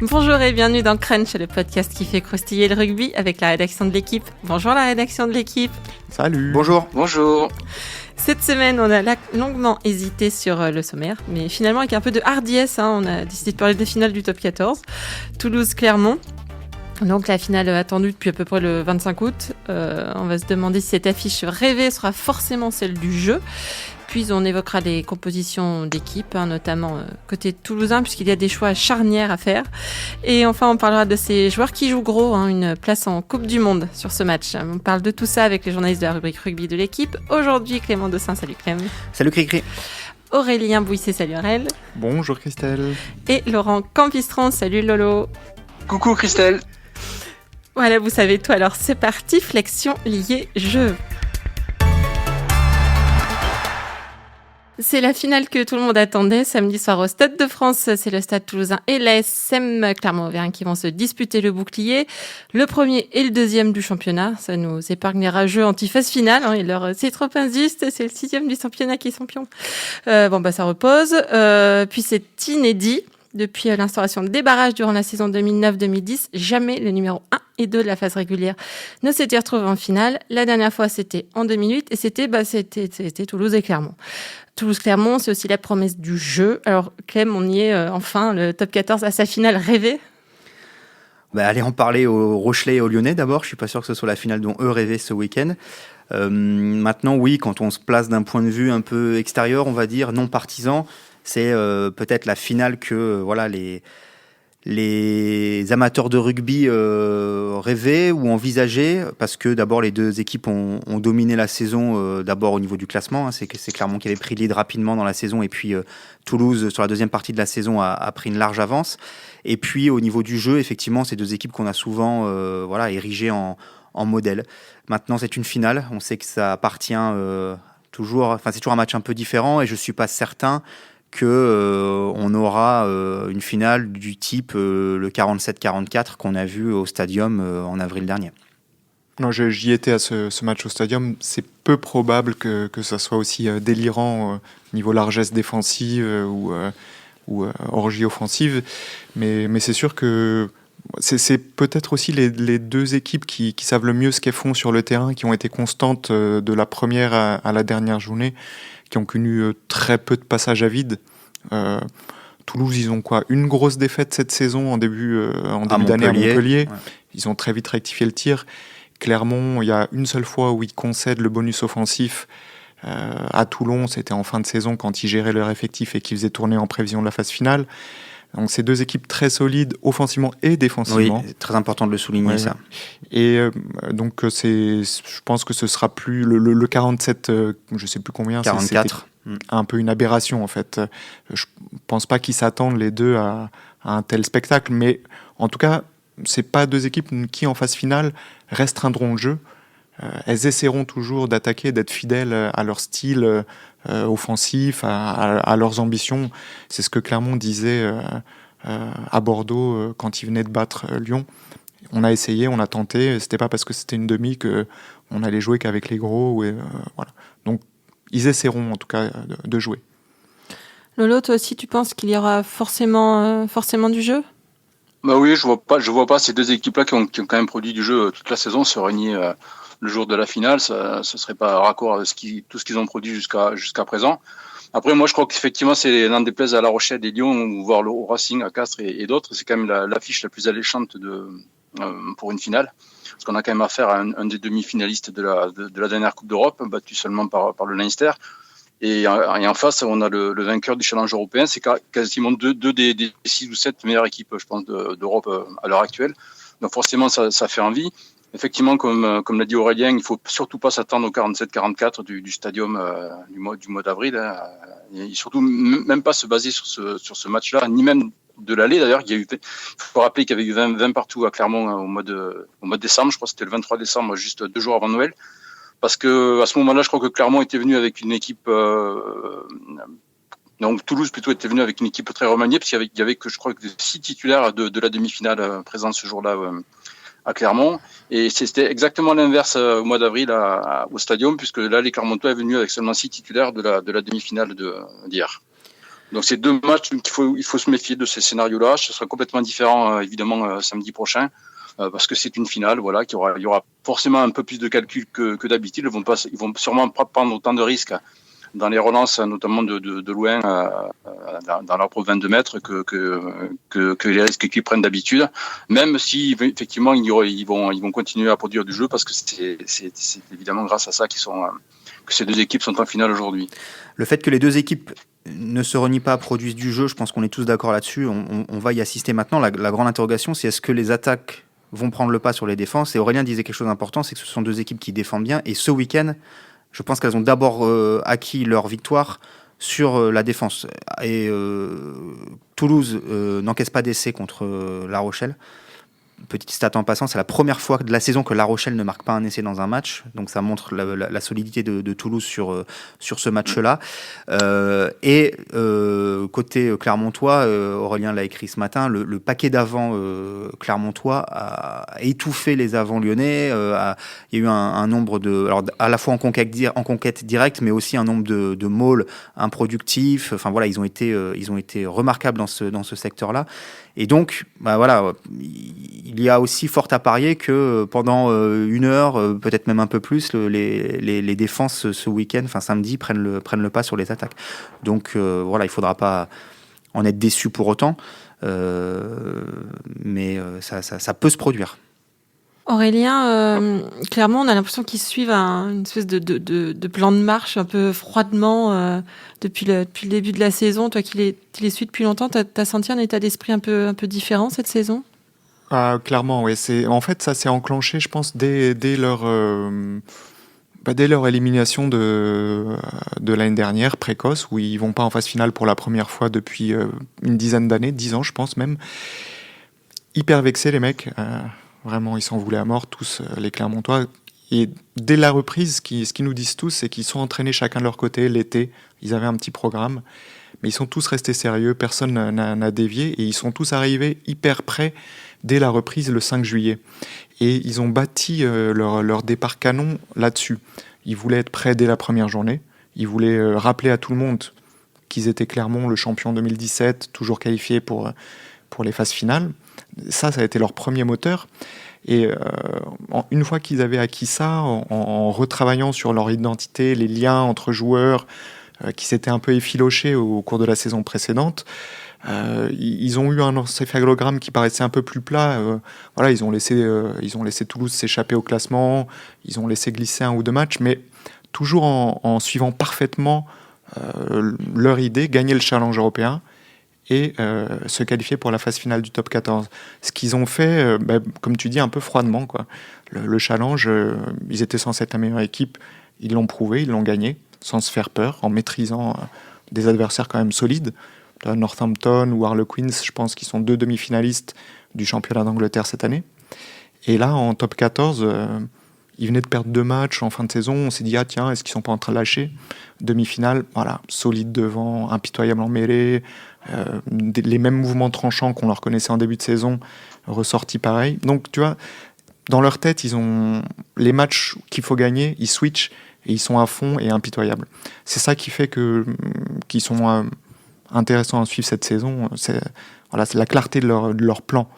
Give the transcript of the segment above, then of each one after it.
Bonjour et bienvenue dans Crunch, le podcast qui fait croustiller le rugby avec la rédaction de l'équipe. Bonjour la rédaction de l'équipe. Salut. Bonjour. Cette semaine, on a longuement hésité sur le sommaire, mais finalement avec un peu de hardiesse, on a décidé de parler des finales du top 14. Toulouse-Clermont. Donc la finale attendue depuis à peu près le 25 août. On va se demander si cette affiche rêvée sera forcément celle du jeu. Puis on évoquera les compositions d'équipe, notamment côté toulousain, puisqu'il y a des choix charnières à faire. Et enfin, on parlera de ces joueurs qui jouent gros, une place en Coupe du Monde sur ce match. On parle de tout ça avec les journalistes de la rubrique rugby de l'équipe. Aujourd'hui, Clément Dossin, salut Clem. Salut Cricri. Aurélien Bouisset, salut Aurel. Bonjour Christelle. Et Laurent Campistron, salut Lolo. Coucou Christelle. Voilà, vous savez tout, alors c'est parti, flexion liée jeu. C'est la finale que tout le monde attendait, samedi soir au Stade de France. C'est le Stade Toulousain et l'ASM Clermont-Auvergne qui vont se disputer le bouclier. Le premier et le deuxième du championnat. Ça nous épargne les rageux anti-phase finale. Et leur c'est trop injuste, c'est le 6e du championnat qui est champion. Ça repose. Puis c'est inédit. Depuis l'instauration des barrages durant la saison 2009-2010, jamais le numéro 1 et 2 de la phase régulière ne s'étaient retrouvés en finale. La dernière fois, c'était en 2008 et c'était Toulouse et Clermont. Toulouse-Clermont, c'est aussi la promesse du jeu. Alors, Clem, on y est enfin, le top 14 à sa finale rêvée. Allez en parler aux Rochelais et aux Lyonnais d'abord. Je suis pas sûr que ce soit la finale dont eux rêvaient ce week-end. Maintenant, oui, quand on se place d'un point de vue un peu extérieur, on va dire, non partisan, c'est peut-être la finale que les amateurs de rugby rêvaient ou envisageaient, parce que d'abord les deux équipes ont dominé la saison, d'abord au niveau du classement, c'est Clermont qui avait pris le lead rapidement dans la saison, et puis Toulouse sur la deuxième partie de la saison a pris une large avance. Et puis au niveau du jeu, effectivement, ces deux équipes qu'on a souvent érigées en modèle. Maintenant, c'est une finale, on sait que ça appartient c'est toujours un match un peu différent, et je suis pas certain qu'on aura une finale du type le 47-44 qu'on a vu au Stadium en avril dernier. Non, j'y étais à ce match au Stadium. C'est peu probable que ça soit aussi délirant niveau largesse défensive ou orgie offensive. Mais c'est sûr que c'est peut-être aussi les deux équipes qui savent le mieux ce qu'elles font sur le terrain, qui ont été constantes de la première à la dernière journée, qui ont connu très peu de passages à vide. Toulouse, ils ont une grosse défaite cette saison en début d'année à Montpellier. Ouais. Ils ont très vite rectifié le tir. Clermont, il y a une seule fois où ils concèdent le bonus offensif à Toulon, c'était en fin de saison quand ils géraient leur effectif et qu'ils faisaient tourner en prévision de la phase finale. Donc c'est deux équipes très solides offensivement et défensivement. Oui, c'est très important de le souligner, ça. Et donc je pense que ce sera plus le 47, je sais plus combien. 44. C'était un peu une aberration en fait. Je pense pas qu'ils s'attendent les deux à un tel spectacle, mais en tout cas, c'est pas deux équipes qui en phase finale restreindront le jeu. Elles essaieront toujours d'attaquer, d'être fidèles à leur style offensif, à leurs ambitions. C'est ce que Clermont disait à Bordeaux quand ils venaient de battre Lyon. On a essayé, on a tenté. C'était pas parce que c'était une demi qu'on allait jouer qu'avec les gros. Voilà. Donc ils essaieront en tout cas de jouer. Lolo, toi aussi, tu penses qu'il y aura forcément du jeu ? Oui, je vois pas ces deux équipes-là qui ont quand même produit du jeu toute la saison se réunir le jour de la finale. Ce serait pas raccord avec tout ce qu'ils ont produit jusqu'à présent. Après, moi, je crois qu'effectivement, c'est n'en déplaise à La Rochelle et Lyon, voire au Racing, à Castres et d'autres. C'est quand même l'affiche la plus alléchante pour une finale. Parce qu'on a quand même affaire à un des demi-finalistes de la dernière Coupe d'Europe, battu seulement par le Leinster. Et en face, on a le vainqueur du challenge européen. C'est quasiment deux des 6 ou 7 meilleures équipes, je pense, d'Europe à l'heure actuelle. Donc forcément, ça fait envie. Effectivement, comme l'a dit Aurélien, il faut surtout pas s'attendre au 47-44 du Stadium du mois d'avril. Et surtout, même pas se baser sur ce match-là, ni même de l'aller d'ailleurs. Il faut rappeler qu'il y avait eu 20 partout à Clermont au mois de décembre. Je crois que c'était le 23 décembre, juste 2 jours avant Noël. Parce que à ce moment-là, je crois que Clermont était venu avec une équipe, donc Toulouse plutôt était venu avec une équipe très remaniée, parce qu'il y avait que je crois que 6 titulaires de la demi-finale présents ce jour-là à Clermont. Et c'était exactement l'inverse au mois d'avril au Stadium, puisque là les Clermontois est venu avec seulement 6 titulaires de la demi-finale d'hier. Donc c'est 2 matchs il faut se méfier de ces scénarios-là. Ce sera complètement différent évidemment samedi prochain parce que c'est une finale, voilà, il y aura forcément un peu plus de calcul que d'habitude. Ils vont sûrement pas prendre autant de risques dans les relances, notamment de loin dans leur propre 22 mètres que les risques qu'ils prennent d'habitude. Même si effectivement ils vont continuer à produire du jeu parce que c'est évidemment grâce à ça que ces 2 équipes sont en finale aujourd'hui. Le fait que les 2 équipes ne se renient pas, produisent du jeu, je pense qu'on est tous d'accord là-dessus. On va y assister maintenant. La grande interrogation, c'est est-ce que les attaques vont prendre le pas sur les défenses? Et Aurélien disait quelque chose d'important, c'est que ce sont 2 équipes qui défendent bien. Et ce week-end, je pense qu'elles ont d'abord acquis leur victoire sur la défense. Et Toulouse n'encaisse pas d'essai contre La Rochelle. Petite stat en passant, c'est la première fois de la saison que La Rochelle ne marque pas un essai dans un match. Donc ça montre la solidité de Toulouse sur ce match-là. Côté clermontois, Aurélien l'a écrit ce matin, le paquet d'avant clermontois a étouffé les avants lyonnais. Il y a eu un nombre alors à la fois en conquête directe, mais aussi un nombre de mauls improductifs. Enfin voilà, ils ont été remarquables dans ce secteur-là. Et donc, voilà, il y a aussi fort à parier que pendant 1 heure, peut-être même un peu plus, les défenses ce week-end, enfin samedi, prennent le pas sur les attaques. Donc voilà, il ne faudra pas en être déçu pour autant, mais ça peut se produire. Aurélien, clairement, on a l'impression qu'ils suivent une espèce de plan de marche un peu froidement depuis le début de la saison. Toi qui les suis depuis longtemps, t'as senti un état d'esprit un peu différent cette saison? Clairement, oui. En fait, ça s'est enclenché, je pense, dès leur élimination de l'année dernière, précoce, où ils vont pas en phase finale pour la première fois depuis une dizaine d'années, 10 ans, je pense même. Hyper vexés, les mecs. Vraiment, ils s'en voulaient à mort, tous les Clermontois. Et dès la reprise, ce qu'ils nous disent tous, c'est qu'ils sont entraînés chacun de leur côté l'été. Ils avaient un petit programme, mais ils sont tous restés sérieux, personne n'a dévié, et ils sont tous arrivés hyper prêts dès la reprise le 5 juillet. Et ils ont bâti leur départ canon là-dessus. Ils voulaient être prêts dès la première journée. Ils voulaient rappeler à tout le monde qu'ils étaient Clermont, le champion 2017, toujours qualifié pour les phases finales. Ça a été leur premier moteur. Et une fois qu'ils avaient acquis ça, en retravaillant sur leur identité, les liens entre joueurs qui s'étaient un peu effilochés au cours de la saison précédente, ils ont eu un encéphalogramme qui paraissait un peu plus plat. Voilà, ils ont laissé Toulouse s'échapper au classement, ils ont laissé glisser 1 ou 2 matchs, mais toujours en suivant parfaitement leur idée, gagner le challenge européen et se qualifier pour la phase finale du top 14. Ce qu'ils ont fait, comme tu dis, un peu froidement, quoi. Le challenge, ils étaient censés être la meilleure équipe, ils l'ont prouvé, ils l'ont gagné, sans se faire peur, en maîtrisant des adversaires quand même solides. Northampton ou Harlequins, je pense qu'ils sont 2 demi-finalistes du championnat d'Angleterre cette année. Et là, en top 14, ils venaient de perdre 2 matchs en fin de saison. On s'est dit, tiens, est-ce qu'ils sont pas en train de lâcher? Demi-finale, voilà, solide devant, impitoyable en mêlée, les mêmes mouvements tranchants qu'on leur connaissait en début de saison, ressortis pareil. Donc, tu vois, dans leur tête, ils ont les matchs qu'il faut gagner, ils switchent et ils sont à fond et impitoyables. C'est ça qui fait qu'ils sont intéressants à suivre cette saison. C'est la clarté de leur plan.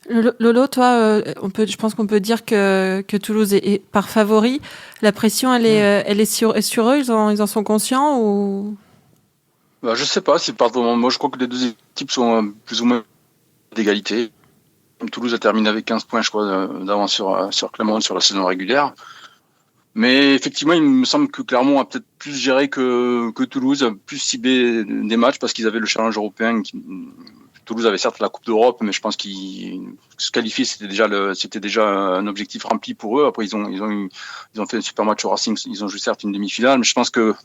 Lolo, toi, je pense qu'on peut dire que Toulouse est par favori. La pression, elle est sur eux. Ils en sont conscients ou? Je sais pas si moi je crois que les 2 équipes sont plus ou moins d'égalité. Toulouse a terminé avec 15 points, je crois, d'avance sur Clermont sur la saison régulière. Mais effectivement, il me semble que Clermont a peut-être plus géré que Toulouse, plus ciblé des matchs parce qu'ils avaient le challenge européen. Toulouse avait certes la Coupe d'Europe, mais je pense qu'ils se qualifier, c'était déjà un objectif rempli pour eux. Après, ils ont fait un super match au Racing. Ils ont joué certes une demi-finale, mais je pense que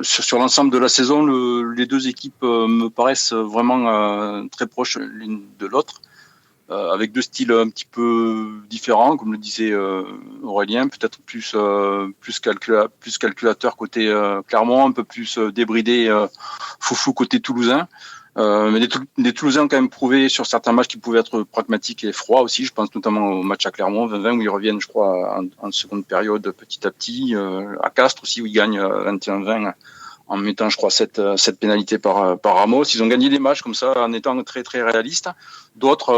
sur l'ensemble de la saison, les 2 équipes me paraissent vraiment très proches l'une de l'autre. Avec 2 styles un petit peu différents, comme le disait Aurélien, peut-être plus calculateur côté Clermont, un peu plus débridé, foufou côté toulousain. Mais les Toulousains ont quand même prouvé sur certains matchs qu'ils pouvaient être pragmatiques et froids aussi. Je pense notamment au match à Clermont, 20-20, où ils reviennent, je crois, en seconde période petit à petit. À Castres aussi, où ils gagnent 21-20 en mettant, je crois, 7 pénalités par Ramos. Ils ont gagné des matchs comme ça en étant très, très réalistes. D'autres,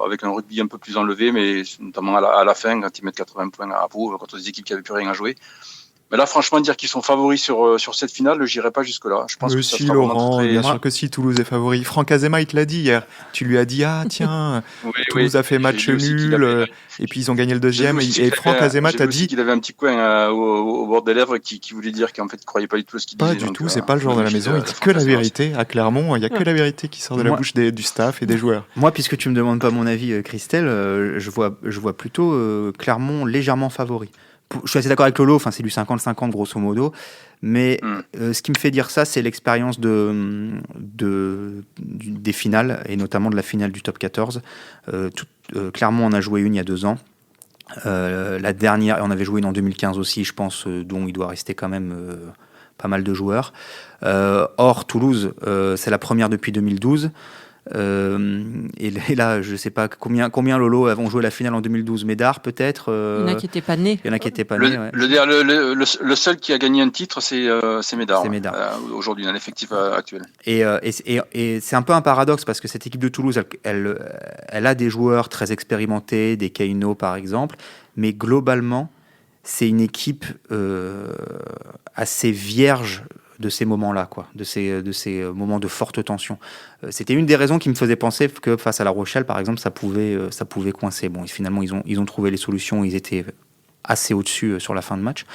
avec un rugby un peu plus enlevé, mais notamment à la fin, quand ils mettent 80 points à Pau, contre des équipes qui n'avaient plus rien à jouer. Mais là, franchement, dire qu'ils sont favoris sur cette finale, j'irai pas jusque-là. Je pense que ça sera Laurent, très... bien sûr que si, Toulouse est favori. Franck Azema, il te l'a dit hier. Tu lui as dit, tiens, Toulouse a fait match nul, et puis ils ont gagné le deuxième. Et Franck Azema t'a dit qu'il avait un petit coin au bord des lèvres qui voulait dire qu'en fait, il croyait pas du tout à ce qu'il disait. Pas du tout, c'est pas le genre de la maison. Il dit que la vérité. À Clermont, il y a que la vérité qui sort de la bouche du staff et des joueurs. Moi, puisque tu me demandes pas mon avis, Christelle, je vois plutôt Clermont légèrement favori. Je suis assez d'accord avec Lolo, enfin c'est du 50-50 grosso modo, mais ce qui me fait dire ça, c'est l'expérience des finales, et notamment de la finale du top 14. Clermont en a joué une il y a 2 ans. La dernière, on avait joué une en 2015 aussi, je pense, dont il doit rester quand même pas mal de joueurs. Or, Toulouse, c'est la première depuis 2012. Et là, je sais pas combien Lolo avons joué la finale en 2012. Médard, peut-être. Il y en a qui n'étaient pas nés. Il y en a qui n'étaient pas nés. Le seul qui a gagné un titre, c'est Médard. C'est Médard. Aujourd'hui, dans l'effectif actuel. Et c'est un peu un paradoxe parce que cette équipe de Toulouse, elle a des joueurs très expérimentés, des Keino par exemple, mais globalement, c'est une équipe assez vierge de ces moments-là, quoi, de ces moments de forte tension. C'était une des raisons qui me faisait penser que face à La Rochelle, par exemple, ça pouvait coincer. Bon, et finalement, ils ont trouvé les solutions, ils étaient assez au-dessus sur la fin de match.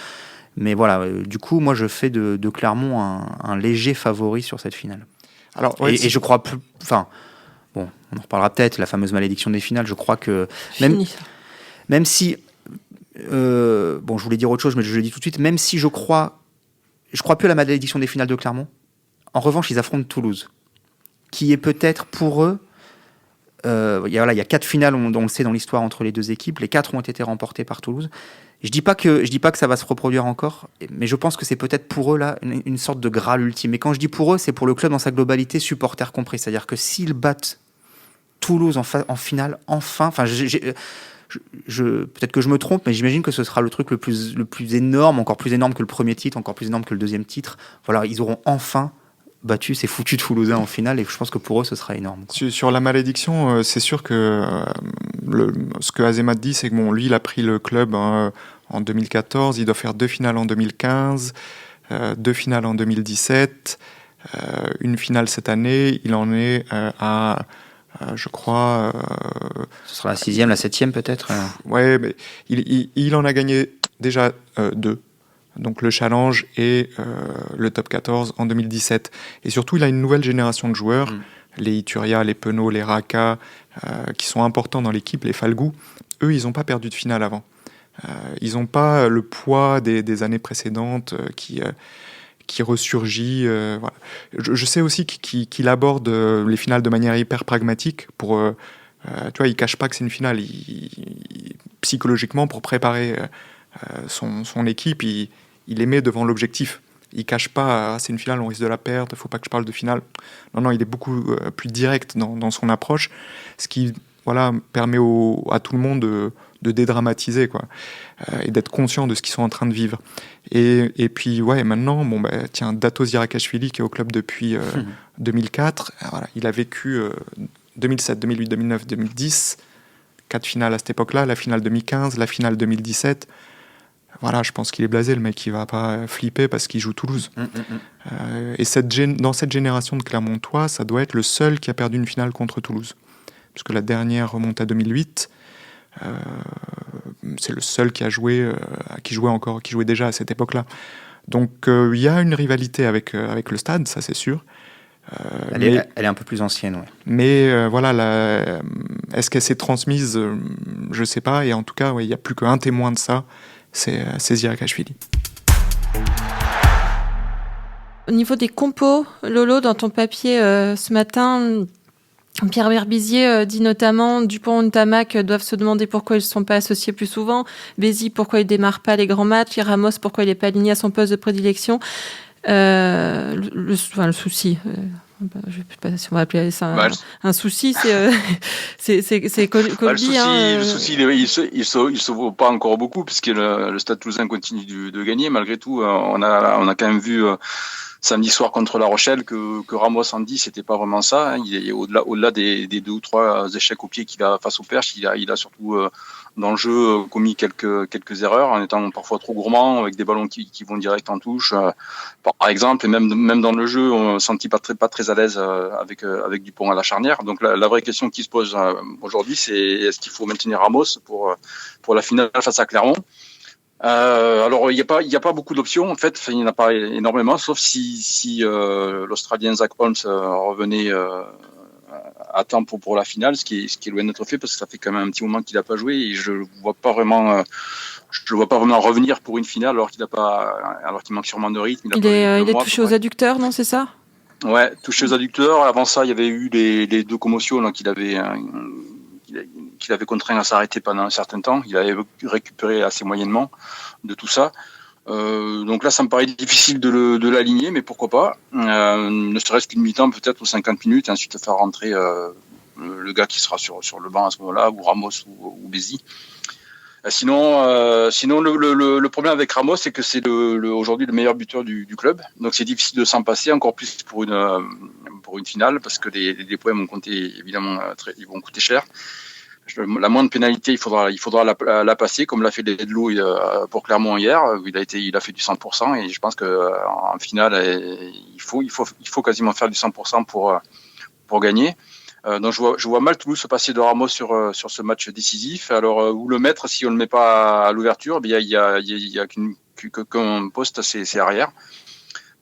Mais voilà, du coup, moi, je fais de Clermont un léger favori sur cette finale. Alors, et je crois plus... Enfin, bon, on en reparlera peut-être, la fameuse malédiction des finales, je crois que... Même si... bon, je voulais dire autre chose, mais je le dis tout de suite, même si je crois plus à la malédiction des finales de Clermont. En revanche, ils affrontent Toulouse, qui est peut-être pour eux... il y a 4 finales, on le sait, dans l'histoire entre les 2 équipes. Les 4 ont été remportées par Toulouse. Je dis pas que ça va se reproduire encore, mais je pense que c'est peut-être pour eux là une sorte de Graal ultime. Et quand je dis pour eux, c'est pour le club dans sa globalité, supporters compris. C'est-à-dire que s'ils battent Toulouse en finale, enfin... peut-être que je me trompe, mais j'imagine que ce sera le truc le plus énorme, encore plus énorme que le premier titre, encore plus énorme que le deuxième titre. Voilà, ils auront enfin battu ces foutus Toulousains en finale, et je pense que pour eux, ce sera énorme. Sur la malédiction, c'est sûr que ce que Azema dit, c'est que bon, lui, il a pris le club en 2014, il doit faire 2 finales en 2015, 2 finales en 2017, une finale cette année, il en est à... je crois... ce sera la 6e, la 7e peut-être. Ouais, mais il en a gagné déjà 2. Donc le challenge et le top 14 en 2017. Et surtout, il a une nouvelle génération de joueurs, les Ituria, les Penaud, les Raka, qui sont importants dans l'équipe, les Falgou. Eux, ils n'ont pas perdu de finale avant. Ils n'ont pas le poids des années précédentes qui ressurgit. Voilà. Je sais aussi qu'il aborde les finales de manière hyper pragmatique. Tu vois, il ne cache pas que c'est une finale. Psychologiquement, pour préparer son équipe, il les met devant l'objectif. Il ne cache pas, c'est une finale, on risque de la perdre, il ne faut pas que je parle de finale. Non, il est beaucoup plus direct dans son approche, ce qui permet à tout le monde de dédramatiser, quoi, et d'être conscient de ce qu'ils sont en train de vivre. Et puis, maintenant, tiens, Dato Zirakashvili, qui est au club depuis 2004, voilà, il a vécu 2007, 2008, 2009, 2010, 4 finales à cette époque-là, la finale 2015, la finale 2017. Voilà, je pense qu'il est blasé, le mec, il va pas flipper parce qu'il joue Toulouse. Et dans cette génération de Clermontois, ça doit être le seul qui a perdu une finale contre Toulouse. Parce que la dernière remonte à 2008. C'est le seul qui jouait déjà à cette époque-là. Donc il y a une rivalité avec le Stade, ça c'est sûr. Elle est un peu plus ancienne, ouais. Mais est-ce qu'elle s'est transmise, je sais pas. Et en tout cas, il n'y a plus qu'un témoin de ça, c'est Zirakashvili. Au niveau des compos, Lolo, dans ton papier ce matin, Pierre Berbizier dit notamment Dupont et Tamac doivent se demander pourquoi ils ne sont pas associés plus souvent, Bézi pourquoi il ne démarre pas les grands matchs, et Ramos pourquoi il n'est pas aligné à son poste de prédilection. Le souci, Je ne sais pas si on va appeler ça Bah, un souci. C'est Colby. le souci, il se vaut pas encore beaucoup puisque le Stade Toulousain continue de gagner. Malgré tout, on a quand même vu samedi soir contre La Rochelle que Ramos en dit, c'était pas vraiment ça. Hein. Il est au-delà des 2 ou 3 échecs au pied qu'il a face au Perche, il a surtout dans le jeu commis quelques erreurs en étant parfois trop gourmand avec des ballons qui vont direct en touche. Par exemple, et même dans le jeu, on se sentit pas très à l'aise avec Dupont à la charnière. Donc la vraie question qui se pose aujourd'hui, c'est est-ce qu'il faut maintenir Ramos pour la finale face à Clermont? Alors il y a pas beaucoup d'options en fait, il n'y en a pas énormément, sauf si l'Australien Zach Holmes revenait à temps pour la finale, ce qui est loin d'être fait parce que ça fait quand même un petit moment qu'il n'a pas joué et je le vois pas vraiment revenir pour une finale alors qu'il manque sûrement de rythme. Il est touché aux adducteurs, non, c'est ça? Ouais, touché aux adducteurs. Avant ça, il y avait eu les 2 commotions là, qu'il avait contraint à s'arrêter pendant un certain temps. Il avait récupéré assez moyennement de tout ça. Donc là, ça me paraît difficile de l'aligner, mais pourquoi pas. Ne serait-ce qu'une mi-temps peut-être ou 50 minutes, et ensuite faire rentrer le gars qui sera sur le banc à ce moment-là, ou Ramos ou Bézi. Sinon, le problème avec Ramos, c'est que c'est aujourd'hui le meilleur buteur du club. Donc c'est difficile de s'en passer, encore plus pour une finale, parce que les points vont compter évidemment, ils vont coûter cher. La moindre pénalité, il faudra la passer, comme l'a fait Ledlow pour Clermont hier. Il a fait du 100%, et je pense que en finale, il faut quasiment faire du 100% pour gagner. Donc je vois mal Toulouse se passer de Ramos sur ce match décisif. Alors où le mettre si on le met pas à l'ouverture? Il y a qu'un poste, c'est arrière.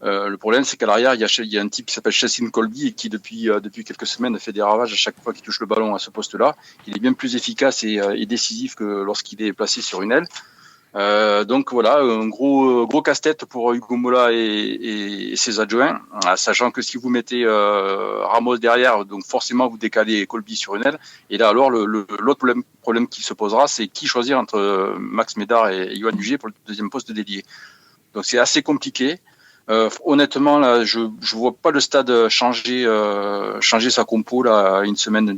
Le problème, c'est qu'à l'arrière, il y a un type qui s'appelle Chassin Colby et qui depuis quelques semaines fait des ravages à chaque fois qu'il touche le ballon à ce poste-là. Il est bien plus efficace et décisif que lorsqu'il est placé sur une aile. Donc voilà, un gros casse-tête pour Hugo Mola et ses adjoints, sachant que si vous mettez Ramos derrière, donc forcément vous décalez Colby sur une aile. Et là alors l'autre problème qui se posera, c'est qui choisir entre Max Médard et Yoann Huget pour le deuxième poste de délié. Donc c'est assez compliqué. Honnêtement, là, je vois pas le Stade changer sa compo là à une semaine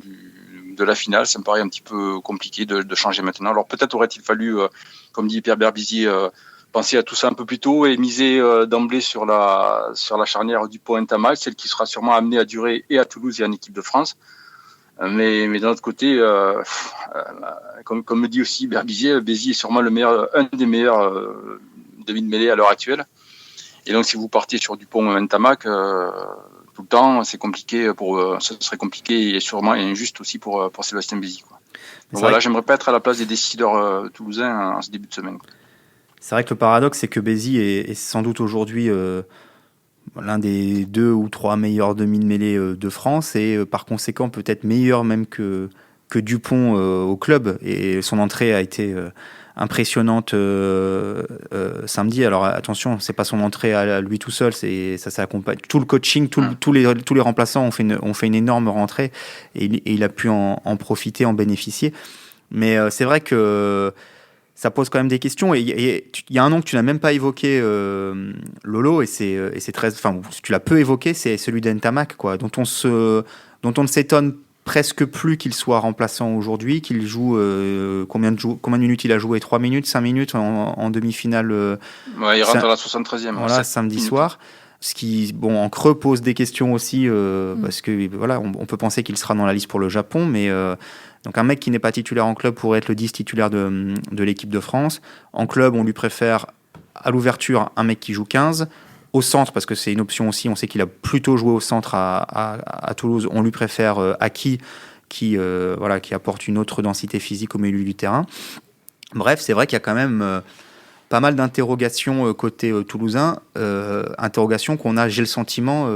de la finale. Ça me paraît un petit peu compliqué de changer maintenant. Alors peut-être aurait-il fallu, comme dit Pierre Berbizier, penser à tout ça un peu plus tôt et miser d'emblée sur la charnière Dupont-Ntamak, celle qui sera sûrement amenée à durer et à Toulouse et en équipe de France. Mais d'un autre côté, comme me dit aussi Berbizier, Bézi est sûrement un des meilleurs demi-de-mêlée à l'heure actuelle. Et donc, si vous partiez sur Dupont-Ntamak tout le temps, c'est compliqué ce serait compliqué et sûrement injuste aussi pour Sébastien Bézi. Donc voilà, j'aimerais pas être à la place des décideurs toulousains en ce début de semaine. C'est vrai que le paradoxe, c'est que Bézi est sans doute aujourd'hui l'un des 2 ou 3 meilleurs demi-de-mêlée de France et par conséquent peut-être meilleur même que Dupont au club. Et son entrée a été impressionnante samedi. Alors attention, c'est pas son entrée à lui tout seul, ça s'accompagne. Tout le coaching, tous les remplaçants ont fait une énorme rentrée et il a pu en profiter, en bénéficier. Mais c'est vrai que ça pose quand même des questions. Et il y a un nom que tu n'as même pas évoqué, Lolo, et c'est très, enfin, tu l'as peu évoqué, c'est celui d'Ntamak, quoi, dont on ne s'étonne presque plus qu'il soit remplaçant aujourd'hui, qu'il joue combien de minutes il a joué, 3 minutes, 5 minutes en demi-finale. Ouais, il rentre à la 73e. Voilà, samedi soir. Ce qui, en creux, pose des questions aussi, parce que voilà, on peut penser qu'il sera dans la liste pour le Japon, mais donc un mec qui n'est pas titulaire en club pourrait être le 10 titulaire de l'équipe de France. En club, on lui préfère à l'ouverture un mec qui joue 15. Au centre, parce que c'est une option aussi, on sait qu'il a plutôt joué au centre à Toulouse, on lui préfère Aki, qui apporte une autre densité physique au milieu du terrain. Bref, c'est vrai qu'il y a quand même pas mal d'interrogations côté toulousain, interrogations qu'on a, j'ai le sentiment,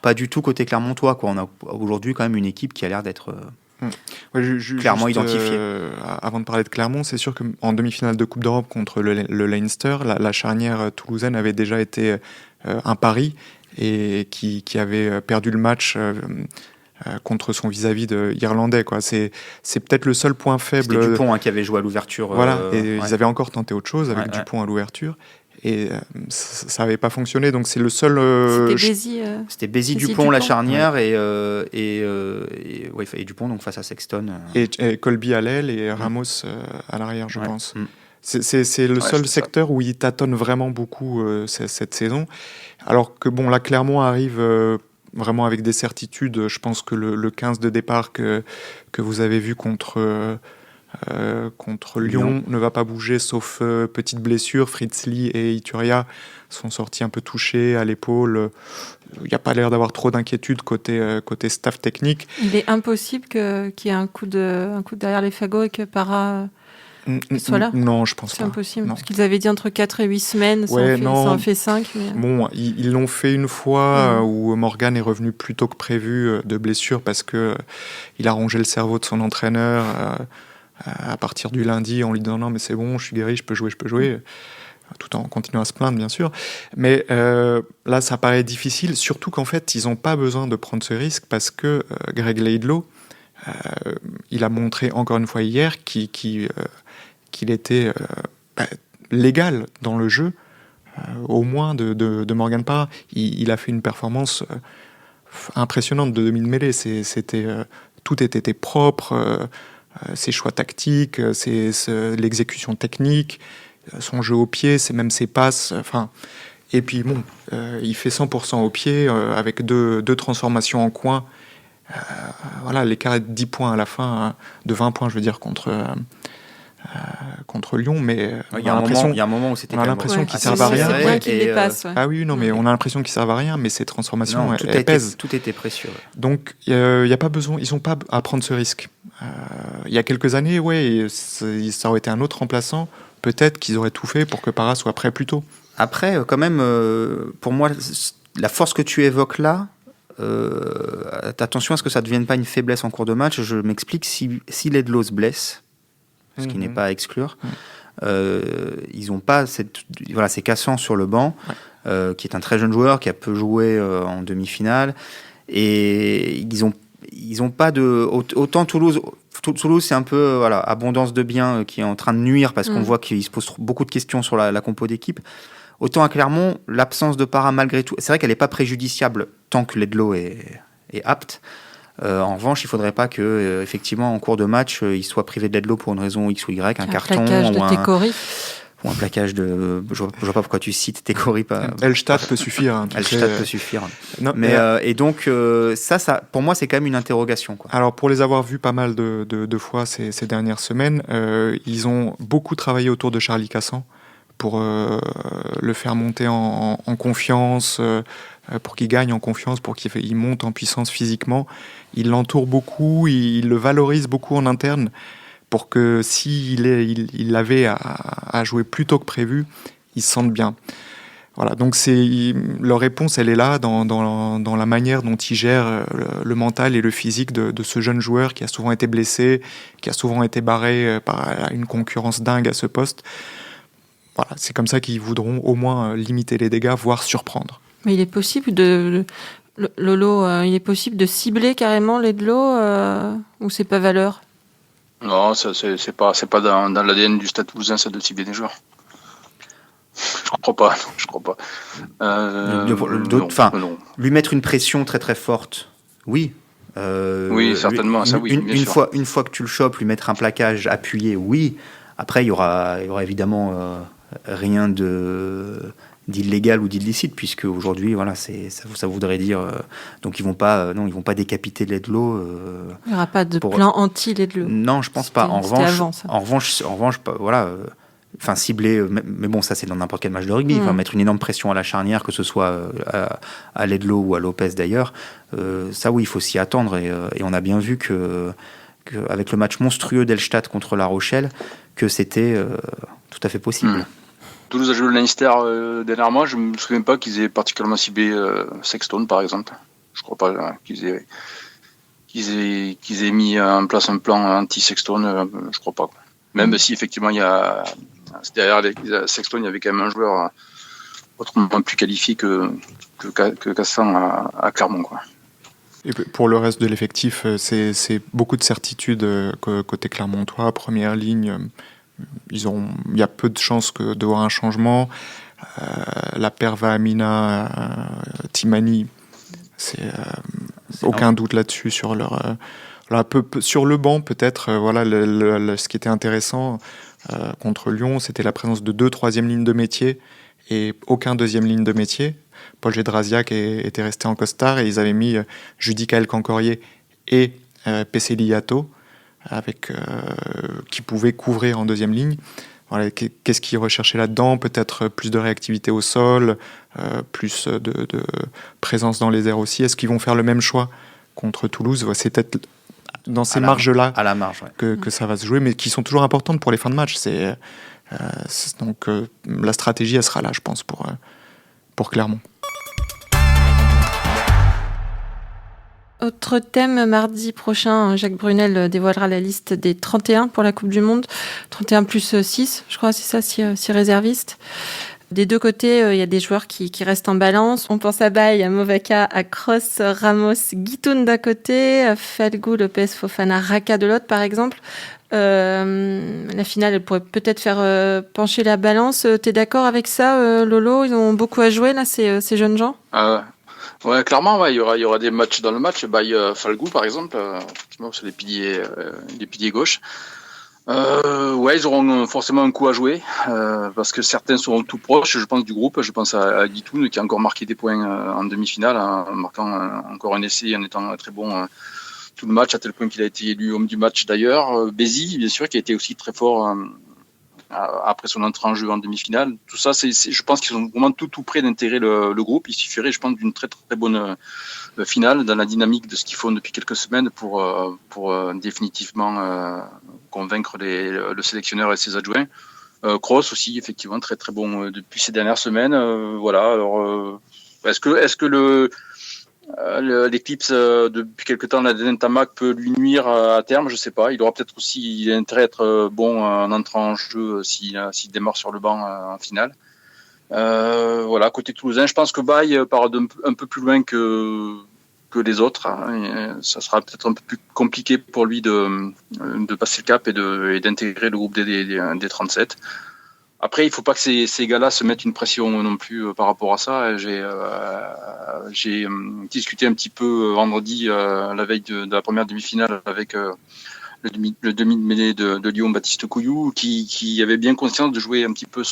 pas du tout côté clermontois, quoi. On a aujourd'hui quand même une équipe qui a l'air d'être clairement identifiée. Avant de parler de Clermont, c'est sûr qu'en demi-finale de Coupe d'Europe contre le Leinster, la charnière toulousaine avait déjà été un pari et qui avait perdu le match contre son vis-à-vis irlandais, quoi. C'est peut-être le seul point faible. C'était Dupont qui avait joué à l'ouverture. Voilà, ils avaient encore tenté autre chose avec Dupont à l'ouverture. Et ça n'avait pas fonctionné, donc c'est le seul. C'était Bézi Dupont, la charnière, ouais. et Dupont donc face à Sexton. Et Colby à l'aile et Ramos à l'arrière, je pense. C'est le seul secteur où il tâtonne vraiment beaucoup cette saison. Alors que bon, là, Clermont arrive vraiment avec des certitudes. Je pense que le 15 de départ que vous avez vu contre Lyon ne va pas bouger, sauf petite blessure. Fritz Lee et Ituria sont sortis un peu touchés à l'épaule. Il n'y a pas l'air d'avoir trop d'inquiétude côté staff technique. Il est impossible qu'il y ait un coup derrière les fagots et que Parra soit là. Non, je pense pas. C'est impossible. Non. Parce qu'ils avaient dit entre 4 et 8 semaines, ça en fait 5. Mais... Bon, ils l'ont fait une fois où Morgan est revenu plus tôt que prévu de blessure parce que il a rongé le cerveau de son entraîneur à partir du lundi en lui disant non mais c'est bon, je suis guéri, je peux jouer. Tout en continuant à se plaindre, bien sûr. Mais là, ça paraît difficile, surtout qu'en fait, ils n'ont pas besoin de prendre ce risque parce que Greg Laidlaw, il a montré encore une fois hier qu'il était légal dans le jeu, au moins de Morgan Parra. Il a fait une performance impressionnante de demi-mêlée. Tout était propre, ses choix tactiques, l'exécution technique, son jeu au pied, même ses passes. Et puis bon, il fait 100% au pied avec deux transformations en coin. Voilà, l'écart est de 10 points à la fin, de 20 points, je veux dire, contre Lyon, mais il y a un moment où c'était on a l'impression qu'ils servent à rien. C'est bien qu'ils les passent. Ah oui, non, mais on a l'impression qu'ils servent à rien, mais ces transformations, elles pèsent. Tout était précieux. Donc, il y a pas besoin, ils n'ont pas à prendre ce risque. Il y a quelques années, ça aurait été un autre remplaçant. Peut-être qu'ils auraient tout fait pour que Parra soit prêt plus tôt. Après, quand même, pour moi, la force que tu évoques là, attention à ce que ça ne devienne pas une faiblesse en cours de match. Je m'explique, si Laidlaw se blesse, ce qui n'est pas à exclure, ils n'ont pas c'est Cassan sur le banc, qui est un très jeune joueur, qui a peu joué en demi-finale, et ils ont pas de... Autant Toulouse, c'est un peu abondance de biens qui est en train de nuire parce qu'on voit qu'ils se posent beaucoup de questions sur la compo d'équipe. Autant à Clermont, l'absence de Parra malgré tout, c'est vrai qu'elle n'est pas préjudiciable tant que Laidlaw est apte. En revanche, il ne faudrait pas que, effectivement, en cours de match, il soit privé de Laidlaw pour une raison X ou Y, un carton ou un plaquage de... Je vois pas pourquoi tu cites Técori. Elstadt peut suffire. Elstadt peut suffire. Non, et donc, ça, pour moi, c'est quand même une interrogation, quoi. Alors, pour les avoir vus pas mal de fois ces dernières semaines, ils ont beaucoup travaillé autour de Charlie Cassan pour le faire monter en confiance, pour qu'il gagne en confiance, pour qu'il monte en puissance physiquement. Il l'entoure beaucoup, il le valorise beaucoup en interne, pour que s'il avait à jouer plus tôt que prévu, il se sente bien. Voilà, donc leur réponse, elle est là, dans la manière dont ils gèrent le mental et le physique de ce jeune joueur qui a souvent été blessé, qui a souvent été barré par une concurrence dingue à ce poste. Voilà, c'est comme ça qu'ils voudront au moins limiter les dégâts, voire surprendre. Mais il est possible il est possible de cibler carrément Laidlaw ou c'est pas valeur? Non, c'est pas dans l'ADN du Stade Toulousain, ça, de cibler des joueurs. Je crois pas. Lui mettre une pression très très forte, oui. Oui, certainement, ça oui. Une fois que tu le chopes, lui mettre un plaquage appuyé, oui. Après, il y aura évidemment rien d'illégal ou d'illicite, puisque aujourd'hui, ça voudrait dire donc ils vont pas décapiter Laidlaw. Il n'y aura pas de plan anti-Laidlaw. Non, je pense pas. En revanche, cibler, mais bon, ça c'est dans n'importe quel match de rugby. Mettre une énorme pression à la charnière, que ce soit à Laidlaw ou à Lopez d'ailleurs, ça oui, il faut s'y attendre, et on a bien vu que avec le match monstrueux d'Elstadt contre La Rochelle, que c'était tout à fait possible. Toulouse a joué le Leinster dernièrement. Je ne me souviens pas qu'ils aient particulièrement ciblé Sexton, par exemple. Je ne crois pas qu'ils aient mis en place un plan anti-Sexton. Je ne crois pas. Même si, effectivement, derrière Sexton, il y avait quand même un joueur autrement plus qualifié que Cassan à Clermont, quoi. Et pour le reste de l'effectif, c'est beaucoup de certitudes côté clermontois, première ligne. Il y a peu de chances de voir un changement. la paire Vahamina, Timani, c'est aucun doute là-dessus sur leur sur le banc peut-être. Ce qui était intéressant contre Lyon, c'était la présence de 2 troisième lignes de métier et aucun deuxième ligne de métier. Paul Gédrasiak était resté en costard et ils avaient mis Judicaël Cancorier et Peseliato qui pouvaient couvrir en deuxième ligne. Voilà, qu'est-ce qu'ils recherchaient là-dedans ? Peut-être plus de réactivité au sol, plus de présence dans les airs aussi. Est-ce qu'ils vont faire le même choix contre Toulouse ? C'est peut-être dans ces marges-là à la marge, que ça va se jouer, mais qui sont toujours importantes pour les fins de match. Donc la stratégie, elle sera là, je pense, pour Clermont. Autre thème, mardi prochain, Jacques Brunel dévoilera la liste des 31 pour la Coupe du Monde. 31 plus 6, je crois, c'est ça, 6 réservistes. Des deux côtés, il y a des joueurs qui restent en balance. On pense à Baye, à Movaca, à Kroos, Ramos, Guitoun d'un côté, à Falgou, Lopez, Fofana, Raka de l'autre, par exemple. La finale, elle pourrait peut-être faire pencher la balance. T'es d'accord avec ça, Lolo ? Ils ont beaucoup à jouer, là, ces jeunes gens ? Ouais, clairement, il y aura des matchs dans le match. Falgou, par exemple, effectivement, c'est les piliers gauche. Ils auront forcément un coup à jouer parce que certains seront tout proches, je pense, du groupe. Je pense à Guitoun qui a encore marqué des points en demi-finale, en marquant encore un essai, en étant très bon tout le match, à tel point qu'il a été élu homme du match d'ailleurs. Bézi, bien sûr, qui a été aussi très fort après son entrée en jeu en demi-finale. Tout ça, je pense qu'ils sont vraiment tout près d'intégrer le groupe. Il suffirait, je pense, d'une très très bonne finale dans la dynamique de ce qu'ils font depuis quelques semaines pour définitivement convaincre le sélectionneur et ses adjoints. Kroos aussi, effectivement, très très bon depuis ces dernières semaines. Alors, est-ce que l'Eclipse depuis quelque temps, la Tamac peut lui nuire à terme, je sais pas. Il aura peut-être aussi intérêt à être bon en entrant en jeu s'il démarre sur le banc en finale. Côté toulousain, je pense que Baye part un peu plus loin que les autres. Et ça sera peut-être un peu plus compliqué pour lui de passer le cap et d'intégrer le groupe des 37. Après, il faut pas que ces gars-là se mettent une pression non plus par rapport à ça. J'ai discuté un petit peu vendredi, la veille de la première demi-finale, avec le demi de mêlée de Lyon, Baptiste Couillou, qui avait bien conscience de jouer un petit peu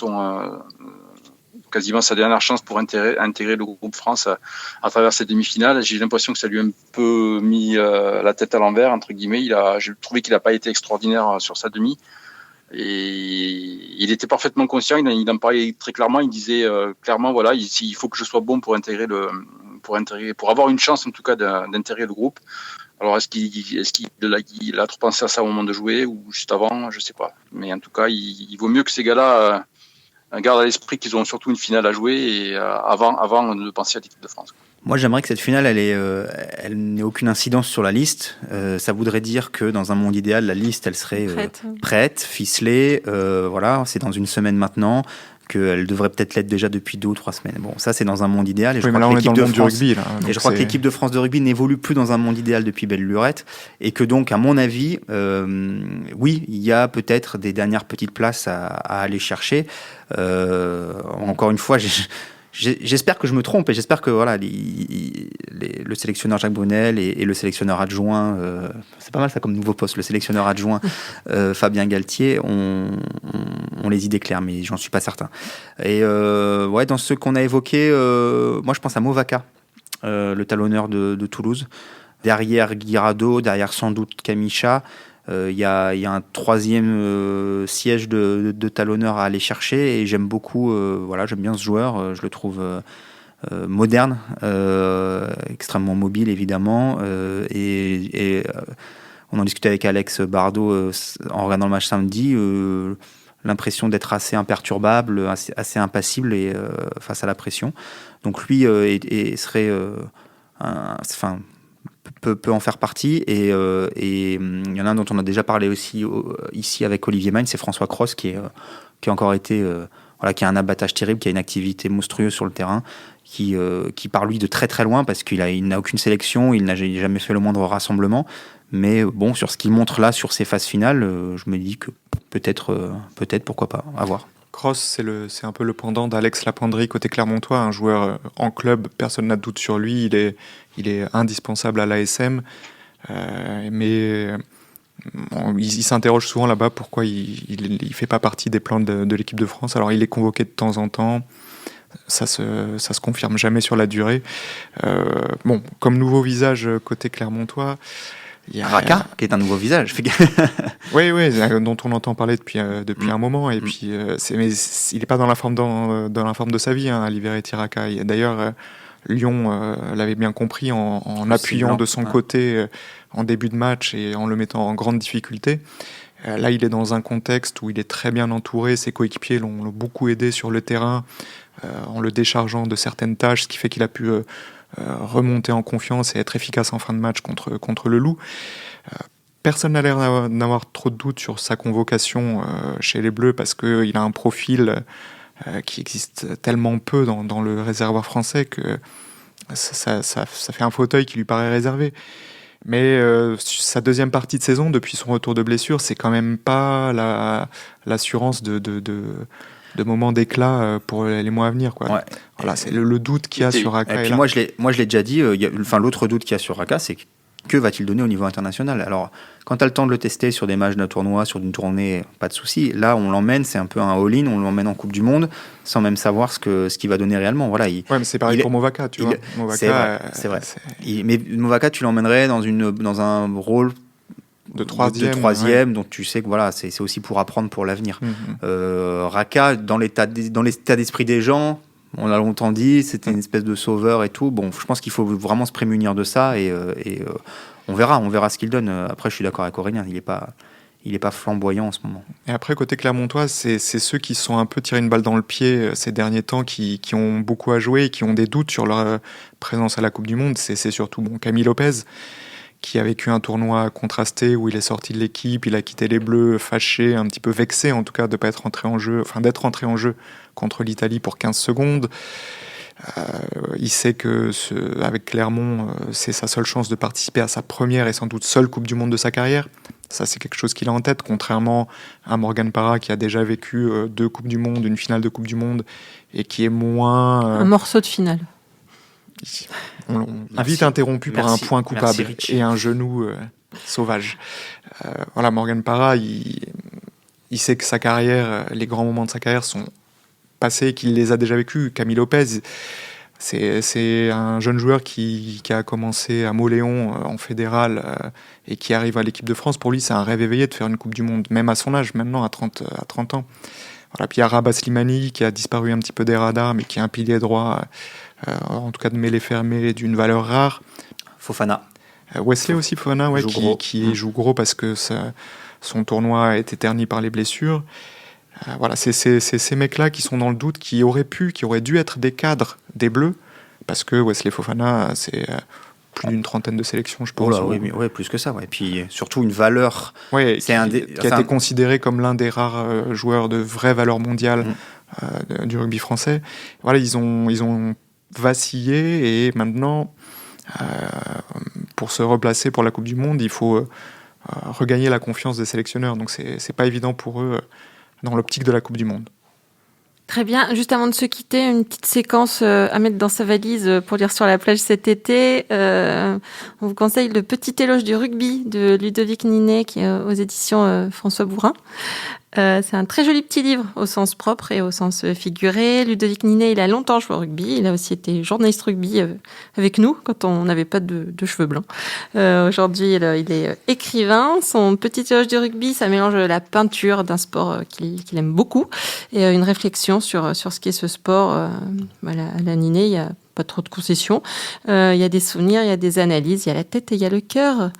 quasiment sa dernière chance pour intégrer le groupe France à travers cette demi-finale. J'ai l'impression que ça lui a un peu mis la tête à l'envers, entre guillemets. J'ai trouvé qu'il n'a pas été extraordinaire sur sa demi. Et il était parfaitement conscient, il en parlait très clairement, il disait clairement il faut que je sois bon pour avoir une chance en tout cas d'intégrer le groupe. Alors est-ce qu'il a trop pensé à ça au moment de jouer ou juste avant, je sais pas. Mais en tout cas, il vaut mieux que ces gars-là gardent à l'esprit qu'ils ont surtout une finale à jouer et avant de penser à l'équipe de France. Moi, j'aimerais que cette finale, elle n'ait aucune incidence sur la liste. Ça voudrait dire que dans un monde idéal, la liste, elle serait prête, ficelée. C'est dans une semaine maintenant, qu'elle devrait peut-être l'être déjà depuis 2 ou 3 semaines. Bon, ça, c'est dans un monde idéal. Et je crois que l'équipe de France, rugby, là, et je crois que l'équipe de France de rugby n'évolue plus dans un monde idéal depuis belle lurette. Et que donc, à mon avis, oui, il y a peut-être des dernières petites places à aller chercher. Encore une fois, j'espère que je me trompe et j'espère que le sélectionneur Jacques Brunel et le sélectionneur adjoint, c'est pas mal ça comme nouveau poste, le sélectionneur adjoint Fabien Galtier, ont les idées claires, mais j'en suis pas certain. Et dans ceux qu'on a évoqués, moi je pense à Movaca, le talonneur de Toulouse. Derrière Guirado, derrière sans doute Kamicha. Il y a un 3e siège de talonneur à aller chercher et j'aime beaucoup, j'aime bien ce joueur, je le trouve moderne, extrêmement mobile évidemment, et on en discutait avec Alex Bardot en regardant le match samedi, l'impression d'être assez imperturbable, assez impassible et, face à la pression. Donc lui serait peut en faire partie et il y en a un dont on a déjà parlé aussi ici avec Olivier Magne, c'est François Kroos qui a encore été qui a un abattage terrible, qui a une activité monstrueuse sur le terrain, qui part lui de très très loin parce qu'il n'a aucune sélection, il n'a jamais fait le moindre rassemblement, mais bon, sur ce qu'il montre là sur ces phases finales, je me dis que peut-être pourquoi pas, à voir. Cross, c'est un peu le pendant d'Alex Lapendry côté clermontois, un joueur en club, personne n'a de doute sur lui, il est indispensable à l'ASM, mais il s'interroge souvent là-bas pourquoi il fait pas partie des plans de l'équipe de France. Alors il est convoqué de temps en temps, ça se confirme jamais sur la durée. Comme nouveau visage côté clermontois, il y a Raka, qui est un nouveau visage. oui, dont on entend parler depuis un moment. Et puis, mais il n'est pas dans la forme de sa vie, hein, Liberty Raka. D'ailleurs, Lyon l'avait bien compris en appuyant de son côté en début de match et en le mettant en grande difficulté. Là, il est dans un contexte où il est très bien entouré. Ses coéquipiers l'ont beaucoup aidé sur le terrain en le déchargeant de certaines tâches, ce qui fait qu'il a pu remonter en confiance et être efficace en fin de match contre le Loup. Personne n'a l'air d'avoir trop de doutes sur sa convocation chez les Bleus parce qu'il a un profil qui existe tellement peu dans le réservoir français que ça fait un fauteuil qui lui paraît réservé. Mais sa deuxième partie de saison, depuis son retour de blessure, c'est quand même pas l'assurance de moments d'éclat pour les mois à venir, quoi. Ouais. Voilà, c'est le doute qu'il y a sur Raka. Et puis moi, je l'ai déjà dit, l'autre doute qu'il y a sur Raka, c'est que va-t-il donner au niveau international ? Alors, quand tu as le temps de le tester sur des matchs d'un tournoi, sur une tournée, pas de souci. Là, on l'emmène, c'est un peu un all-in, on l'emmène en Coupe du Monde, sans même savoir ce qu'il va donner réellement. Voilà, mais c'est pareil pour Movaka, tu vois. Movaka, c'est vrai. Mais Movaka, tu l'emmènerais dans un rôle de troisième, donc tu sais que voilà, c'est aussi pour apprendre pour l'avenir. Raka, dans l'état d'esprit des gens, on a longtemps dit, c'était une espèce de sauveur et tout. Bon, je pense qu'il faut vraiment se prémunir de ça et on verra ce qu'il donne. Après, je suis d'accord avec Aurélien, il est pas flamboyant en ce moment. Et après, côté clermontois, c'est ceux qui se sont un peu tiré une balle dans le pied ces derniers temps, qui ont beaucoup à jouer et qui ont des doutes sur leur présence à la Coupe du Monde. C'est surtout Camille Lopez, qui a vécu un tournoi contrasté où il est sorti de l'équipe, il a quitté les Bleus fâché, un petit peu vexé en tout cas de pas être rentré en jeu, d'être rentré en jeu contre l'Italie pour 15 secondes. Il sait que avec Clermont, c'est sa seule chance de participer à sa première et sans doute seule Coupe du Monde de sa carrière. Ça, c'est quelque chose qu'il a en tête, contrairement à Morgan Parra qui a déjà vécu 2 Coupes du Monde, une finale de Coupe du Monde et qui est moins... Un morceau de finale. On a vite interrompu par un point coupable et un genou sauvage. Voilà, Morgan Parra, il sait que sa carrière, les grands moments de sa carrière sont passés, qu'il les a déjà vécus. Camille Lopez, c'est un jeune joueur qui a commencé à Mauléon en fédéral et qui arrive à l'équipe de France. Pour lui, c'est un rêve éveillé de faire une Coupe du Monde, même à son âge, maintenant à 30 ans. Voilà, puis il y a Rabat Slimani qui a disparu un petit peu des radars, mais qui est un pilier droit, en tout cas de mêlée fermée, d'une valeur rare. Fofana. Wesley aussi, Fofana, qui joue gros parce que son tournoi est terni par les blessures. Voilà, c'est ces mecs-là qui sont dans le doute, qui auraient dû être des cadres des Bleus, parce que Wesley Fofana, c'est plus d'une trentaine de sélections, je pense. Oui, plus que ça. Ouais. Et puis surtout une valeur. Ouais, qui a été considéré comme l'un des rares joueurs de vraie valeur mondiale du rugby français. Voilà, ils ont vacillé et maintenant, pour se replacer pour la Coupe du Monde, il faut regagner la confiance des sélectionneurs. Donc c'est pas évident pour eux dans l'optique de la Coupe du Monde. Très bien. Juste avant de se quitter, une petite séquence à mettre dans sa valise pour lire sur la plage cet été. On vous conseille Le Petit éloge du rugby de Ludovic Ninet, qui est aux éditions François Bourin. C'est un très joli petit livre au sens propre et au sens figuré. Ludovic Ninet, il a longtemps joué au rugby. Il a aussi été journaliste rugby avec nous quand on n'avait pas de cheveux blancs. Aujourd'hui, il est écrivain. Son petit éloge du rugby, ça mélange la peinture d'un sport qu'il aime beaucoup et une réflexion sur ce qu'est ce sport. À la Ninet, il y a pas trop de concessions. Il y a des souvenirs, il y a des analyses, il y a la tête et il y a le cœur.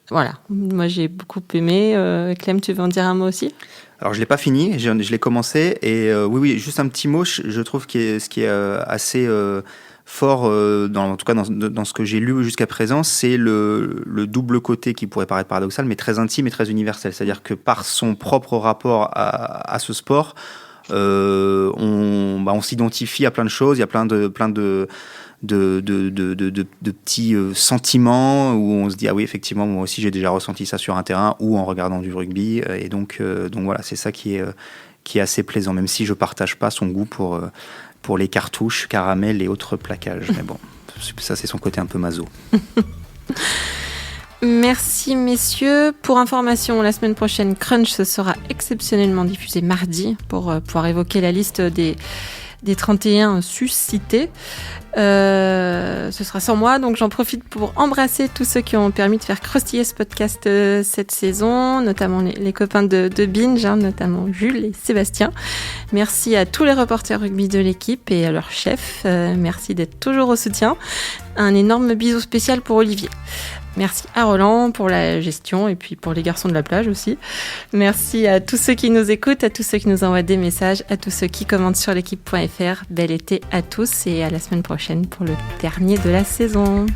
Voilà, moi j'ai beaucoup aimé. Clem, tu veux en dire un mot aussi ? Alors je l'ai pas fini, je l'ai commencé et oui, juste un petit mot. Je trouve que ce qui est assez fort, en tout cas dans ce que j'ai lu jusqu'à présent, c'est le double côté qui pourrait paraître paradoxal, mais très intime et très universel. C'est-à-dire que par son propre rapport à ce sport, on s'identifie à plein de choses. Il y a plein de petits sentiments où on se dit ah oui, effectivement, moi aussi j'ai déjà ressenti ça sur un terrain ou en regardant du rugby, et donc voilà, c'est ça qui qui est assez plaisant, même si je partage pas son goût pour les cartouches, caramel et autres plaquages. Mais bon, ça c'est son côté un peu maso. Merci messieurs. Pour information, la semaine prochaine, Crunch sera exceptionnellement diffusé mardi pour pouvoir évoquer la liste des 31 suscités. Ce sera sans moi, donc j'en profite pour embrasser tous ceux qui ont permis de faire croustiller ce podcast cette saison, notamment les copains de Binge, notamment Jules et Sébastien. Merci à tous les reporters rugby de l'équipe et à leur chef. Merci d'être toujours au soutien. Un énorme bisou spécial pour Olivier. Merci à Roland pour la gestion et puis pour les garçons de la plage aussi. Merci à tous ceux qui nous écoutent, à tous ceux qui nous envoient des messages, à tous ceux qui commentent sur l'équipe.fr. Bel été à tous et à la semaine prochaine pour le dernier de la saison.